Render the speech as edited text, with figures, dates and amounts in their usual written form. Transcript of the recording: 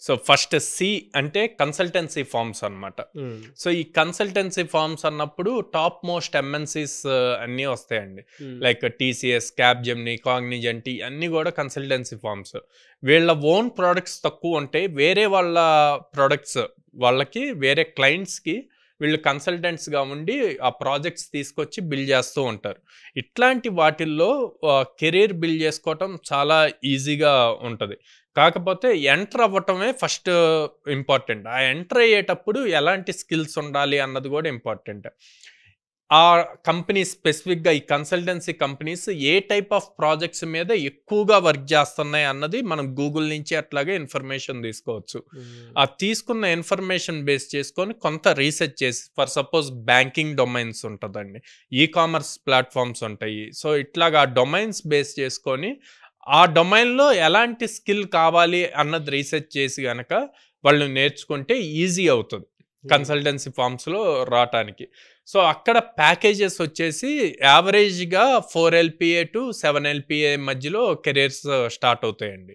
So first C అంటే consultancy forms అన్నమాట. So ఈ కన్సల్టెన్సీ ఫార్మ్స్ అన్నప్పుడు టాప్ మోస్ట్ ఎంఎన్సీస్ అన్నీ వస్తాయండి. లైక్ టీసీఎస్, క్యాప్జెమిని, కాగ్నిజెంట్ అన్నీ కూడా కన్సల్టెన్సీ ఫార్మ్స్. వీళ్ళ ఓన్ ప్రోడక్ట్స్ తక్కువ ఉంటాయి, వేరే వాళ్ళ ప్రోడక్ట్స్ వాళ్ళకి వేరే క్లయింట్స్కి వీళ్ళు కన్సల్టెంట్స్గా ఉండి ఆ ప్రాజెక్ట్స్ తీసుకొచ్చి బిల్డ్ చేస్తూ ఉంటారు. ఇట్లాంటి వాటిల్లో కెరీర్ బిల్డ్ చేసుకోవటం చాలా ఈజీగా ఉంటుంది. కాకపోతే ఎంటర్ అవ్వటమే ఫస్ట్ ఇంపార్టెంట్. ఆ ఎంటర్ అయ్యేటప్పుడు ఎలాంటి స్కిల్స్ ఉండాలి అన్నది కూడా ఇంపార్టెంట్. ఆ కంపెనీ స్పెసిఫిక్గా ఈ consultancy companies A type of projects మీద ఎక్కువగా వర్క్ చేస్తున్నాయి అన్నది మనం గూగుల్ నుంచి అట్లాగే ఇన్ఫర్మేషన్ తీసుకోవచ్చు. ఆ తీసుకున్న ఇన్ఫర్మేషన్ బేస్ చేసుకొని కొంత రీసెర్చ్ చేసి, ఫర్ సపోజ్ బ్యాంకింగ్ డొమైన్స్ ఉంటుందండి, ఈ కామర్స్ ప్లాట్ఫామ్స్ ఉంటాయి. సో ఇట్లాగా ఆ డొమైన్స్ బేస్ చేసుకొని ఆ డొమైన్లో ఎలాంటి స్కిల్ కావాలి అన్నది రీసెర్చ్ చేసి కనుక వాళ్ళు నేర్చుకుంటే ఈజీ అవుతుంది కన్సల్టెన్సీ ఫార్మ్స్లో రావటానికి. సో అక్కడ ప్యాకేజెస్ వచ్చేసి యావరేజ్గా 4 LPA టు 7 LPA మధ్యలో కెరీర్స్ స్టార్ట్ అవుతాయండి.